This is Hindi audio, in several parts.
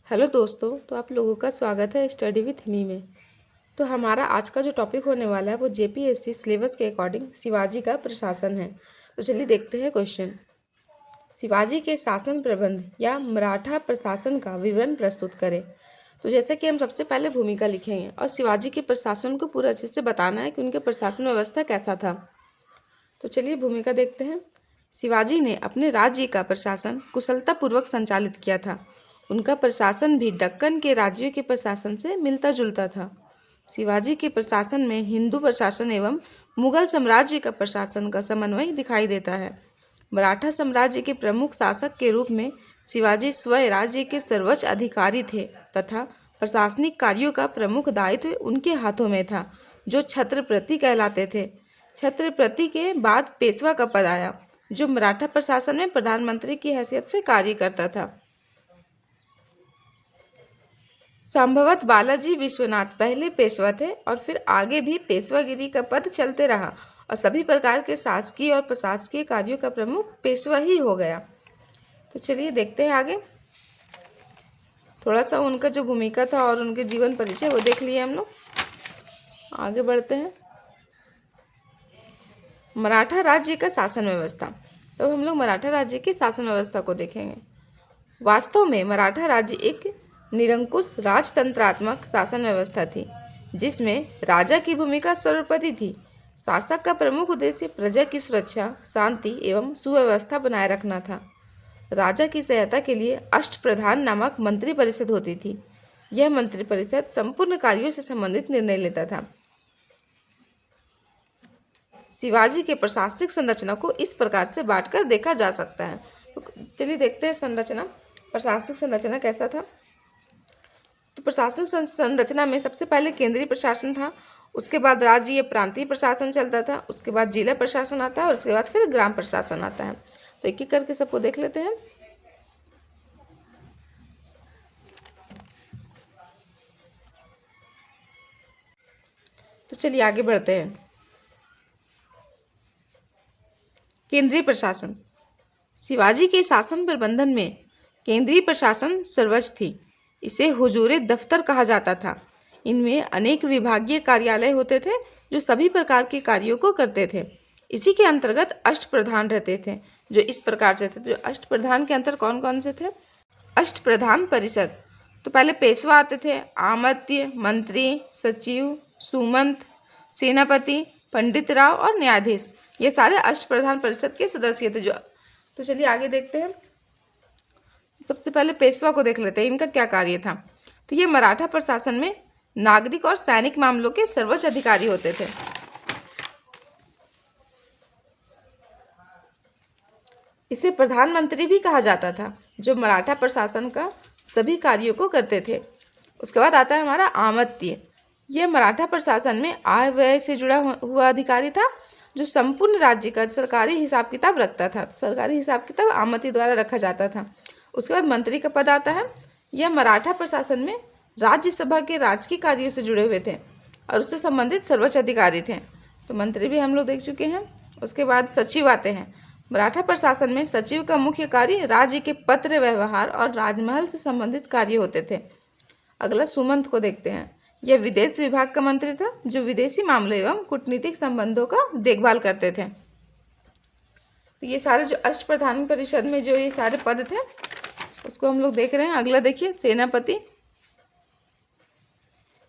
हेलो दोस्तों, तो आप लोगों का स्वागत है स्टडी विथ मी में। तो हमारा आज का जो टॉपिक होने वाला है वो जेपीएससी सिलेबस के अकॉर्डिंग शिवाजी का प्रशासन है। तो चलिए देखते हैं क्वेश्चन। शिवाजी के शासन प्रबंध या मराठा प्रशासन का विवरण प्रस्तुत करें। तो जैसे कि हम सबसे पहले भूमिका लिखेंगे और शिवाजी के प्रशासन को पूरा अच्छे से बताना है कि उनके प्रशासन व्यवस्था कैसा था। तो चलिए भूमिका देखते हैं। शिवाजी ने अपने राज्य का प्रशासन कुशलतापूर्वक संचालित किया था। उनका प्रशासन भी दक्कन के राज्यों के प्रशासन से मिलता जुलता था। शिवाजी के प्रशासन में हिंदू प्रशासन एवं मुगल साम्राज्य का प्रशासन का समन्वय दिखाई देता है। मराठा साम्राज्य के प्रमुख शासक के रूप में शिवाजी स्वयं राज्य के सर्वोच्च अधिकारी थे तथा प्रशासनिक कार्यों का प्रमुख दायित्व उनके हाथों में था, जो छत्रपति कहलाते थे। छत्रपति के बाद पेशवा का पद आया, जो मराठा प्रशासन में प्रधानमंत्री की हैसियत से कार्य करता था। संभवत बालाजी विश्वनाथ पहले पेशवा थे और फिर आगे भी पेशवागिरी का पद चलते रहा और सभी प्रकार के शासकीय और प्रशासकीय कार्यों का प्रमुख पेशवा ही हो गया। तो चलिए देखते हैं आगे। थोड़ा सा उनका जो भूमिका था और उनके जीवन परिचय वो देख लिए हम लोग। आगे बढ़ते हैं। मराठा राज्य का शासन व्यवस्था। तो हम लोग मराठा राज्य की शासन व्यवस्था को देखेंगे। वास्तव में मराठा राज्य एक निरंकुश राजतंत्रात्मक शासन व्यवस्था थी, जिसमें राजा की भूमिका सर्वोपरि थी। शासक का प्रमुख उद्देश्य प्रजा की सुरक्षा, शांति एवं सुव्यवस्था बनाए रखना था। राजा की सहायता के लिए अष्टप्रधान नामक मंत्री परिषद होती थी। यह मंत्री परिषद संपूर्ण कार्यों से संबंधित निर्णय लेता था। शिवाजी के प्रशासनिक संरचना को इस प्रकार से बांटकर देखा जा सकता है। तो चलिए देखते हैं संरचना, प्रशासनिक संरचना कैसा था। तो प्रशासनिक संरचना में सबसे पहले केंद्रीय प्रशासन था, उसके बाद राज्य प्रांतीय प्रशासन चलता था, उसके बाद जिला प्रशासन आता है और उसके बाद फिर ग्राम प्रशासन आता है। तो एक एक करके सबको देख लेते हैं। तो चलिए आगे बढ़ते हैं। केंद्रीय प्रशासन। शिवाजी के शासन प्रबंधन में केंद्रीय प्रशासन सर्वोच्च थी। इसे हुजूरे दफ्तर कहा जाता था। इनमें अनेक विभागीय कार्यालय होते थे, जो सभी प्रकार के कार्यों को करते थे। इसी के अंतर्गत अष्टप्रधान रहते थे, जो इस प्रकार से थे। जो अष्टप्रधान के अंतर कौन कौन से थे? अष्टप्रधान परिषद। तो पहले पेशवा आते थे, आमत्य, मंत्री, सचिव, सुमंत, सेनापति, पंडित राव और न्यायाधीश। ये सारे अष्टप्रधान परिषद के सदस्य थे। तो चलिए आगे देखते हैं। सबसे पहले पेशवा को देख लेते हैं, इनका क्या कार्य था। तो ये मराठा प्रशासन में नागरिक और सैनिक मामलों के सर्वोच्च अधिकारी होते थे। इसे प्रधानमंत्री भी कहा जाता था, जो मराठा प्रशासन का सभी कार्यों को करते थे। उसके बाद आता है हमारा आमत्य। यह मराठा प्रशासन में आय व्यय से जुड़ा हुआ अधिकारी था, जो संपूर्ण राज्य का सरकारी हिसाब किताब रखता था। सरकारी हिसाब किताब आमत्य द्वारा रखा जाता था। उसके बाद मंत्री का पद आता है। यह मराठा प्रशासन में राज्यसभा के राजकीय कार्यों से जुड़े हुए थे और उससे संबंधित सर्वोच्च अधिकारी थे। तो मंत्री भी हम लोग देख चुके हैं। उसके बाद सचिव आते हैं। मराठा प्रशासन में सचिव का मुख्य कार्य राज्य के पत्र व्यवहार और राजमहल से संबंधित कार्य होते थे। अगला सुमंत को देखते हैं। यह विदेश विभाग का मंत्री था, जो विदेशी मामले एवं कूटनीतिक संबंधों का देखभाल करते थे। तो ये सारे जो अष्टप्रधान परिषद में जो ये सारे पद थे उसको हम लोग देख रहे हैं। अगला देखिए, सेनापति।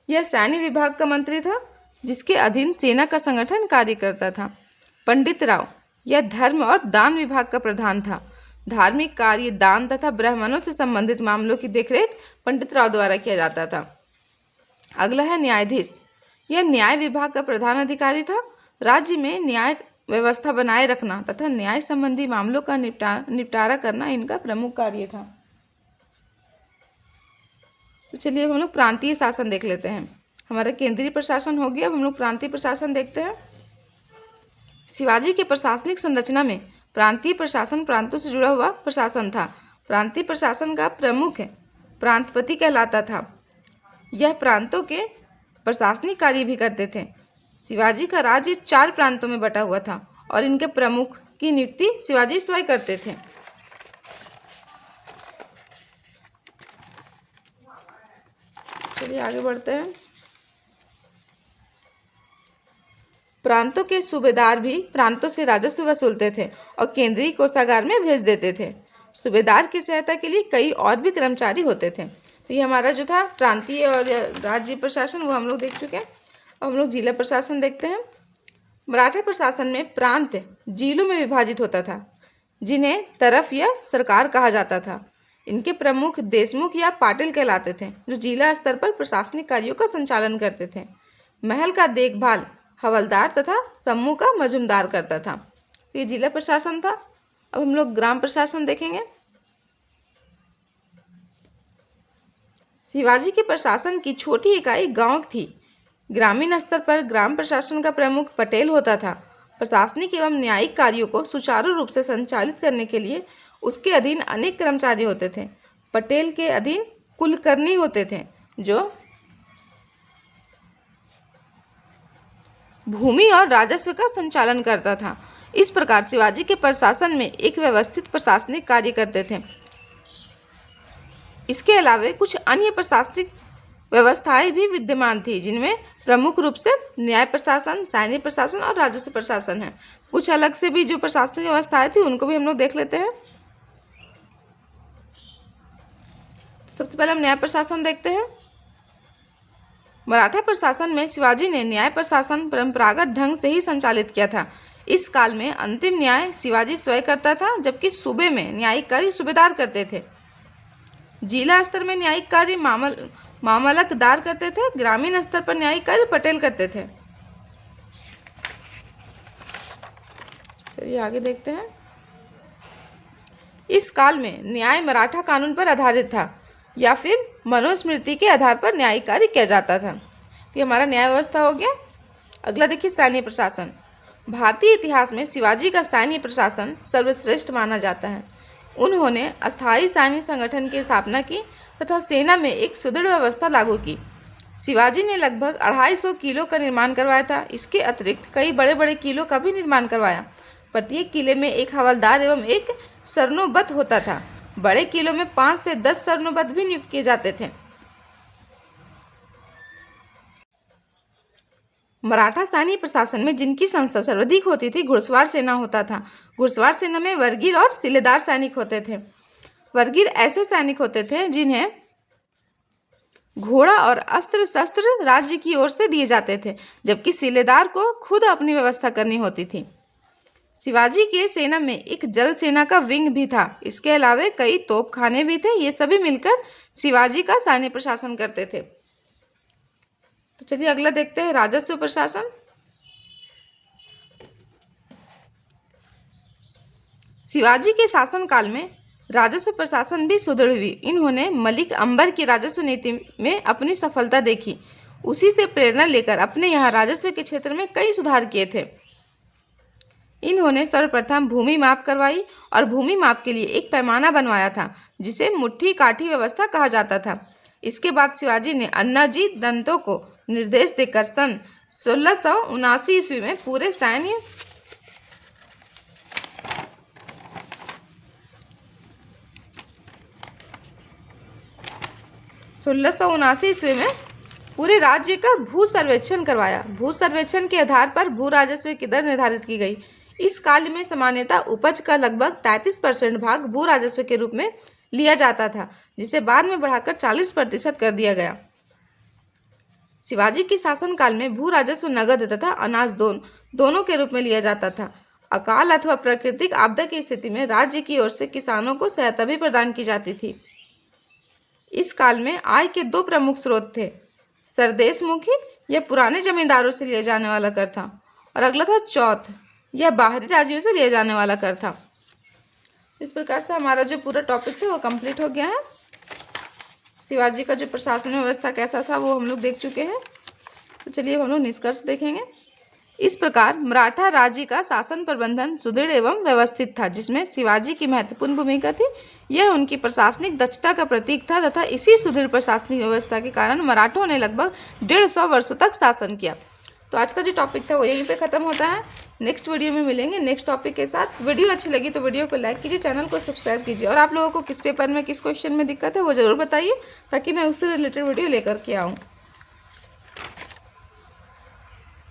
यह सैन्य विभाग का मंत्री था, जिसके अधीन सेना का संगठन कार्य करता था। पंडित राव, यह धर्म और दान विभाग का प्रधान था। धार्मिक कार्य, दान तथा ब्राह्मणों से संबंधित मामलों की देखरेख पंडित राव द्वारा किया जाता था। अगला है न्यायाधीश। यह न्याय विभाग का प्रधान अधिकारी था। राज्य में न्याय व्यवस्था बनाए रखना तथा न्याय संबंधी मामलों का निपटारा करना इनका प्रमुख कार्य था। तो चलिए हम लोग प्रांतीय शासन देख लेते हैं। हमारा केंद्रीय प्रशासन हो गया, अब हम लोग प्रांतीय प्रशासन देखते हैं। शिवाजी के प्रशासनिक संरचना में प्रांतीय प्रशासन प्रांतों से जुड़ा हुआ प्रशासन था। प्रांतीय प्रशासन का प्रमुख प्रांतपति कहलाता था। यह प्रांतों के प्रशासनिक कार्य भी करते थे। शिवाजी का राज्य 4 प्रांतों में बटा हुआ था और इनके प्रमुख की नियुक्ति शिवाजी स्वयं करते थे। चलिए आगे बढ़ते हैं। प्रांतों के सूबेदार भी प्रांतों से राजस्व वसूलते थे और केंद्रीय कोषागार में भेज देते थे। सूबेदार की सहायता के लिए कई और भी कर्मचारी होते थे। तो ये हमारा जो था प्रांतीय और राज्य प्रशासन वो हम लोग देख चुके हैं। अब हम लोग जिला प्रशासन देखते हैं। मराठा प्रशासन में प्रांत जिलों में विभाजित होता था, जिन्हें तरफ या सरकार कहा जाता था। इनके प्रमुख देशमुख या पाटिल कहलाते थे, जो जिला स्तर पर प्रशासनिक कार्यों का संचालन करते थे। महल का देखभाल हवलदार तथा समूह का मजुमदार करता था। ये जिला प्रशासन था। अब हम लोग ग्राम प्रशासन देखेंगे। शिवाजी के प्रशासन की छोटी इकाई गांव थी। ग्रामीण स्तर पर ग्राम प्रशासन का प्रमुख पटेल होता था। प्रशासनिक एवं न्यायिक कार्यों को सुचारू रूप से संचालित करने के लिए उसके अधीन अनेक कर्मचारी होते थे। पटेल के अधीन कुलकर्णी होते थे, जो भूमि और राजस्व का संचालन करता था। इस प्रकार शिवाजी के प्रशासन में एक व्यवस्थित प्रशासनिक कार्य करते थे। इसके अलावा कुछ अन्य प्रशासनिक व्यवस्थाएं भी विद्यमान थी, जिनमें प्रमुख रूप से न्याय प्रशासन, सैनिक प्रशासन और राजस्व प्रशासन है। कुछ अलग से भी जो प्रशासनिक व्यवस्थाएं थी उनको भी हम लोग देख लेते हैं। सबसे पहले हम न्याय प्रशासन देखते हैं। मराठा प्रशासन में शिवाजी ने न्याय प्रशासन परंपरागत ढंग से ही संचालित किया था। इस काल में अंतिम न्याय शिवाजी स्वयं करता था, जबकि सूबे में न्यायिक कार्य सूबेदार करते थे। जिला स्तर में न्यायिक कार्य मामलतदार करते थे। ग्रामीण स्तर पर न्यायिक कार्य पटेल करते थे। चलिए आगे देखते हैं। इस काल में न्याय मराठा कानून पर आधारित था या फिर मनुस्मृति के आधार पर न्यायिक कार्य किया जाता था। तो ये हमारा न्याय व्यवस्था हो गया। अगला देखिए सैन्य प्रशासन। भारतीय इतिहास में शिवाजी का सैन्य प्रशासन सर्वश्रेष्ठ माना जाता है। उन्होंने अस्थायी सैन्य संगठन की स्थापना की तथा सेना में एक सुदृढ़ व्यवस्था लागू की। शिवाजी ने लगभग 250 किलो का निर्माण करवाया था। इसके अतिरिक्त कई बड़े बड़े किलों का भी निर्माण करवाया। प्रत्येक किले में एक हवलदार एवं एक सरनोबत होता था। बड़े किलों में 5 से 10 सरनोबत भी नियुक्त किए जाते थे। मराठा सैन्य प्रशासन में जिनकी संस्था सर्वाधिक होती थी, घुड़सवार सेना होता था। घुड़सवार सेना में वर्गीर और सिलेदार सैनिक होते थे। वर्गीर ऐसे सैनिक होते थे जिन्हें घोड़ा और अस्त्र शस्त्र राज्य की ओर से दिए जाते थे, जबकि सिलेदार को खुद अपनी व्यवस्था करनी होती थी। शिवाजी के सेना में एक जल सेना का विंग भी था। इसके अलावा कई तोपखाने भी थे। ये सभी मिलकर शिवाजी का सैन्य प्रशासन करते थे। तो चलिए अगला देखते हैं राजस्व प्रशासन। शिवाजी के शासनकाल में राजस्व प्रशासन भी सुदृढ़ हुई। इन्होंने मलिक अंबर की राजस्व नीति में अपनी सफलता देखी। उसी से प्रेरणा लेकर अपने यहाँ राजस्व के क्षेत्र में कई सुधार किए थे। इन्होंने सर्वप्रथम भूमि माप करवाई और भूमि माप के लिए एक पैमाना बनवाया था, जिसे मुट्ठी काठी व्यवस्था कहा जाता था। इसके बाद शिवाजी ने अन्नाजी दंतों को निर्देश देकर सन 1679 ईस्वी में पूरे सैन्य 1679 ईस्वी में पूरे राज्य का भू सर्वेक्षण करवाया। भू सर्वेक्षण के आधार पर भू राजस्व की दर निर्धारित की गई। इस काल में सामान्यतः उपज का लगभग 33% भाग भू राजस्व के रूप में लिया जाता था, जिसे बाद में बढ़ाकर 40% कर दिया गया। शिवाजी के शासनकाल में भू राजस्व नगद तथा अनाज दोनों के रूप में लिया जाता था। अकाल अथवा प्राकृतिक आपदा की स्थिति में राज्य की ओर से किसानों को सहायता भी प्रदान की जाती थी। इस काल में आय के 2 प्रमुख स्रोत थे, सरदेशमुखी या पुराने जमींदारों से लिया जाने वाला कर था, और अगला था चौथ या बाहरी राज्यों से लिया जाने वाला कर था। इस प्रकार से हमारा जो पूरा टॉपिक था वो कंप्लीट हो गया है। शिवाजी का जो प्रशासन व्यवस्था कैसा था वो हम लोग देख चुके हैं। तो चलिए अब हम लोग निष्कर्ष देखेंगे। इस प्रकार मराठा राज्य का शासन प्रबंधन सुदृढ़ एवं व्यवस्थित था, जिसमें शिवाजी की महत्वपूर्ण भूमिका थी। यह उनकी प्रशासनिक दक्षता का प्रतीक था तथा इसी सुदृढ़ प्रशासनिक व्यवस्था के कारण मराठों ने लगभग 150 वर्षों तक शासन किया। तो आज का जो टॉपिक था वो यहीं पे ख़त्म होता है। नेक्स्ट वीडियो में मिलेंगे नेक्स्ट टॉपिक के साथ। वीडियो अच्छी लगी तो वीडियो को लाइक कीजिए, चैनल को सब्सक्राइब कीजिए, और आप लोगों को किस पेपर में किस क्वेश्चन में दिक्कत है वो ज़रूर बताइए, ताकि मैं उससे रिलेटेड वीडियो लेकर के आऊँ।